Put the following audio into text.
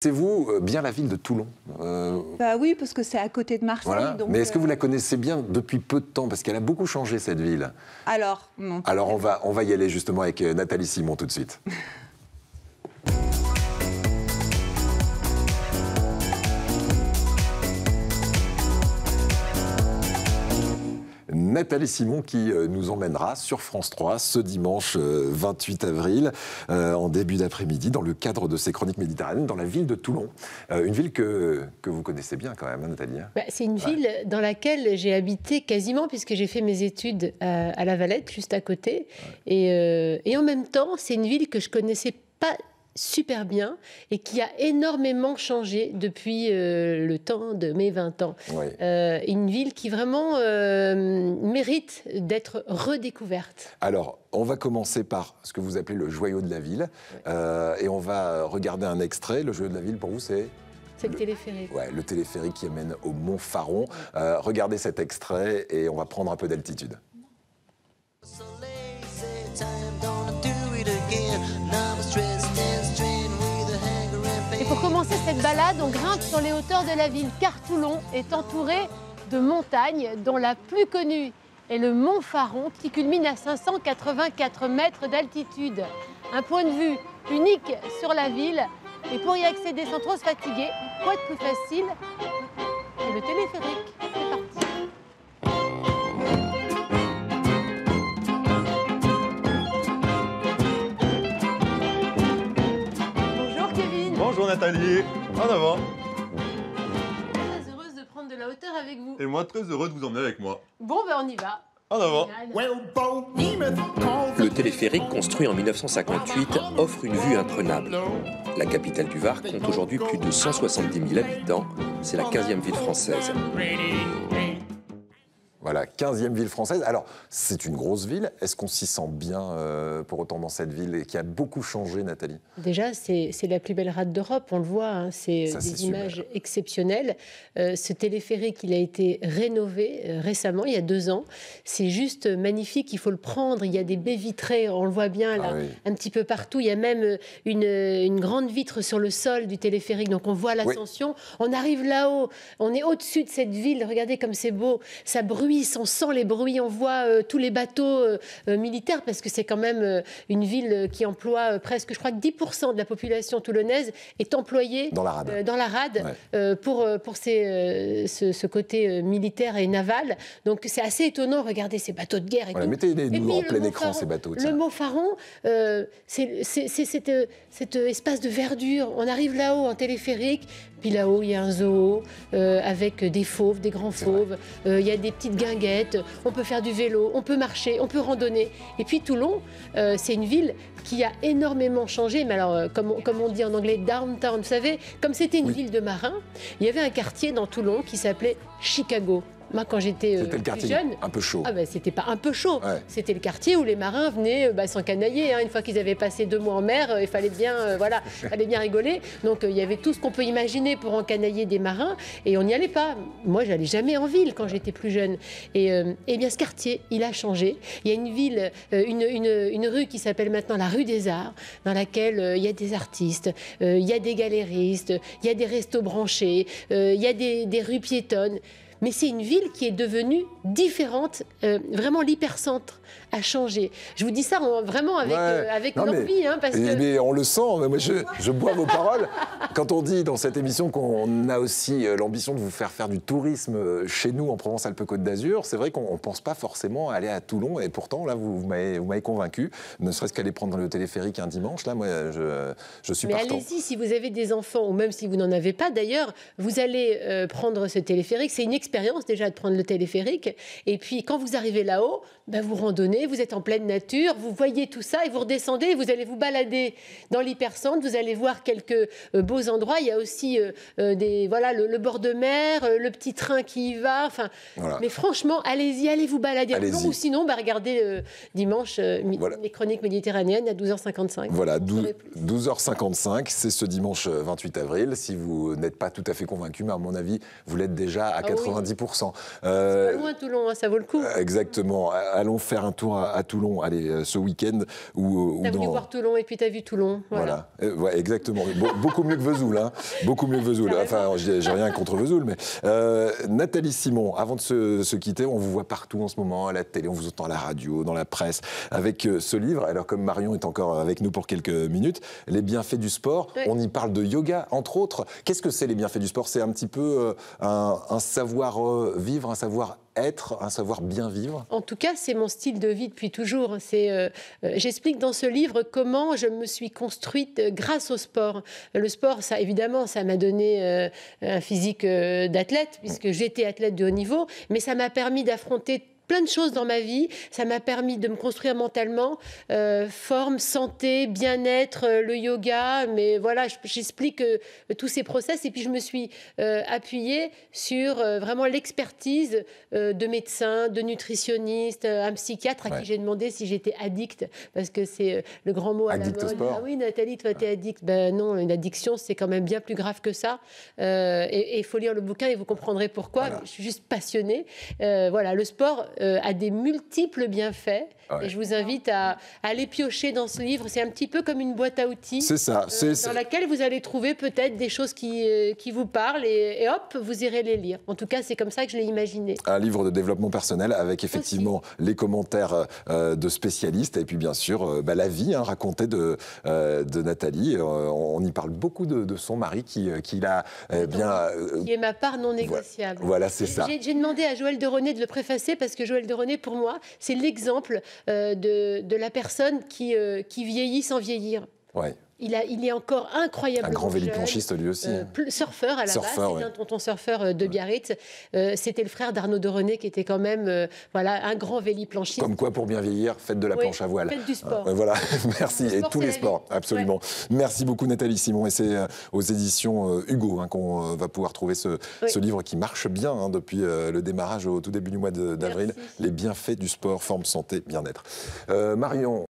C'est vous bien la ville de Toulon Bah oui, parce que c'est à côté de Marseille. Voilà. Donc, mais est-ce que vous la connaissez bien depuis peu de temps? Parce qu'elle a beaucoup changé, cette ville. Alors, non. Alors on va y aller justement avec Nathalie Simon tout de suite. Nathalie Simon qui nous emmènera sur France 3 ce dimanche 28 avril en début d'après-midi dans le cadre de ses chroniques méditerranéennes dans la ville de Toulon. Une ville que vous connaissez bien quand même, hein, Nathalie. C'est une ville dans laquelle j'ai habité quasiment puisque j'ai fait mes études à La Valette, juste à côté. Ouais. Et en même temps, c'est une ville que je connaissais pas super bien et qui a énormément changé depuis le temps de mes 20 ans. Oui. Une ville qui vraiment mérite d'être redécouverte. Alors, on va commencer par ce que vous appelez le joyau de la ville et on va regarder un extrait. Le joyau de la ville, pour vous, c'est le téléphérique. Ouais, le téléphérique qui amène au Mont Faron. Regardez cet extrait et on va prendre un peu d'altitude. Et pour commencer cette balade, on grimpe sur les hauteurs de la ville, car Toulon est entouré de montagnes, dont la plus connue est le Mont Faron, qui culmine à 584 mètres d'altitude. Un point de vue unique sur la ville. Et pour y accéder sans trop se fatiguer, quoi de plus facile que le téléphérique? C'est parti. Bonjour Kevin. Bonjour Nathalie, en avant. Très heureuse de prendre de la hauteur avec vous. Et moi très heureux de vous emmener avec moi. Bon, ben on y va. En avant. Le téléphérique, construit en 1958, offre une vue imprenable. La capitale du Var compte aujourd'hui plus de 170 000 habitants. C'est la 15e ville française. Voilà, 15e ville française. Alors, c'est une grosse ville. Est-ce qu'on s'y sent bien pour autant dans cette ville et qui a beaucoup changé, Nathalie? Déjà, c'est la plus belle rade d'Europe, on le voit. Hein, c'est des images exceptionnelles. Ce téléphérique, il a été rénové récemment, il y a 2 ans. C'est juste magnifique, il faut le prendre. Il y a des baies vitrées, on le voit bien là, un petit peu partout. Il y a même une grande vitre sur le sol du téléphérique, donc on voit l'ascension. On arrive là-haut, on est au-dessus de cette ville. Regardez comme c'est beau, ça bruit. On sent les bruits, on voit tous les bateaux militaires, parce que c'est quand même une ville qui emploie presque, je crois que 10% de la population toulonnaise est employée dans la rade, pour ce côté militaire et naval. Donc c'est assez étonnant, regardez ces bateaux de guerre. Mettez-nous en plein écran ces bateaux. Le Mont Faron, c'est cet espace de verdure. On arrive là-haut en téléphérique, puis là-haut il y a un zoo avec des fauves, des grands fauves, il y a des petites guinguettes, on peut faire du vélo, on peut marcher, on peut randonner. Et puis Toulon, c'est une ville qui a énormément changé, mais alors comme on dit en anglais, downtown, vous savez, comme c'était une ville de marins, il y avait un quartier dans Toulon qui s'appelait Chicago. Moi, quand j'étais plus jeune, un peu chaud. C'était pas un peu chaud. C'était le quartier où les marins venaient s'encanailler. Hein. Une fois qu'ils avaient passé 2 mois en mer, il fallait bien, fallait bien rigoler. Donc, il y avait tout ce qu'on peut imaginer pour encanailler des marins, et on n'y allait pas. Moi, j'allais jamais en ville quand j'étais plus jeune. Et bien, ce quartier, il a changé. Il y a une ville, une rue qui s'appelle maintenant la rue des Arts, dans laquelle il y a des artistes, il y a des galéristes, il y a des restos branchés, il y a des rues piétonnes. Mais c'est une ville qui est devenue différente. Vraiment, l'hypercentre a changé. Je vous dis ça vraiment avec l'envie. Hein, mais on le sent. Moi, je bois vos paroles. Quand on dit dans cette émission qu'on a aussi l'ambition de vous faire du tourisme chez nous en Provence-Alpes-Côte d'Azur, c'est vrai qu'on ne pense pas forcément à aller à Toulon. Et pourtant, là, vous m'avez convaincu. Ne serait-ce qu'aller prendre le téléphérique un dimanche. Là, moi, je suis partant. Mais allez-y, si vous avez des enfants, ou même si vous n'en avez pas d'ailleurs, vous allez prendre ce téléphérique. C'est une expérience déjà de prendre le téléphérique. Et puis, quand vous arrivez là-haut, vous randonnez, vous êtes en pleine nature, vous voyez tout ça et vous redescendez, vous allez vous balader dans l'hypercentre, vous allez voir quelques beaux endroits. Il y a aussi le bord de mer, le petit train qui y va. Mais franchement, allez-y, allez vous balader. Ou sinon, regardez dimanche les chroniques méditerranéennes à 12h55. Voilà, 12h55, c'est ce dimanche 28 avril. Si vous n'êtes pas tout à fait convaincu, mais à mon avis, vous l'êtes déjà à 90%. 90%. C'est pas loin Toulon, hein, ça vaut le coup. Exactement. Allons faire un tour à Toulon, allez, ce week-end. T'as venu voir Toulon et puis t'as vu Toulon. Voilà. Ouais, exactement. Beaucoup mieux que Vesoul. Hein. Beaucoup mieux que Vesoul. Enfin, j'ai rien contre Vesoul, mais Nathalie Simon, avant de se quitter, on vous voit partout en ce moment, à la télé, on vous entend à la radio, dans la presse, avec ce livre. Alors, comme Marion est encore avec nous pour quelques minutes, Les bienfaits du sport, on y parle de yoga, entre autres. Qu'est-ce que c'est les bienfaits du sport? C'est un petit peu un savoir-vivre, un savoir-être, un savoir bien vivre? En tout cas, c'est mon style de vie depuis toujours. J'explique dans ce livre comment je me suis construite grâce au sport. Le sport, ça, évidemment, ça m'a donné un physique d'athlète, puisque j'étais athlète de haut niveau, mais ça m'a permis d'affronter plein de choses dans ma vie. Ça m'a permis de me construire mentalement, forme, santé, bien-être, le yoga. Mais voilà, j'explique tous ces process. Et puis, je me suis appuyée sur vraiment l'expertise de médecins, de nutritionnistes, un psychiatre à qui j'ai demandé si j'étais addict, parce que c'est le grand mot à la mode. Ah oui, Nathalie, toi, t'es addict. Ben non, une addiction, c'est quand même bien plus grave que ça. Et il faut lire le bouquin et vous comprendrez pourquoi. Voilà. Je suis juste passionnée. Voilà, le sport a des multiples bienfaits. Et je vous invite à aller piocher dans ce livre. C'est un petit peu comme une boîte à outils. C'est ça. Dans laquelle vous allez trouver peut-être des choses qui vous parlent et hop, vous irez les lire. En tout cas, c'est comme ça que je l'ai imaginé. Un livre de développement personnel avec effectivement les commentaires de spécialistes et puis bien sûr la vie racontée de Nathalie. On y parle beaucoup de son mari qui l'a qui est ma part non négociable. Voilà, c'est ça. J'ai demandé à Joël de René de le préfacer parce que Joël de René, pour moi, c'est l'exemple de la personne qui vieillit sans vieillir. Ouais. Il est encore incroyablement un grand jeune. véliplanchiste lui aussi. Surfeur à la base, c'est un tonton surfeur de Biarritz. C'était le frère d'Arnaud de René qui était quand même un grand véliplanchiste. Comme quoi, pour bien vieillir, faites de la planche à voile. Faites du sport. Voilà, merci. Et tous les sports, absolument. Ouais. Merci beaucoup Nathalie Simon. Et c'est aux éditions Hugo qu'on va pouvoir trouver ce livre qui marche bien depuis le démarrage au tout début du mois d'avril. Les bienfaits du sport, forme, santé, bien-être. Marion.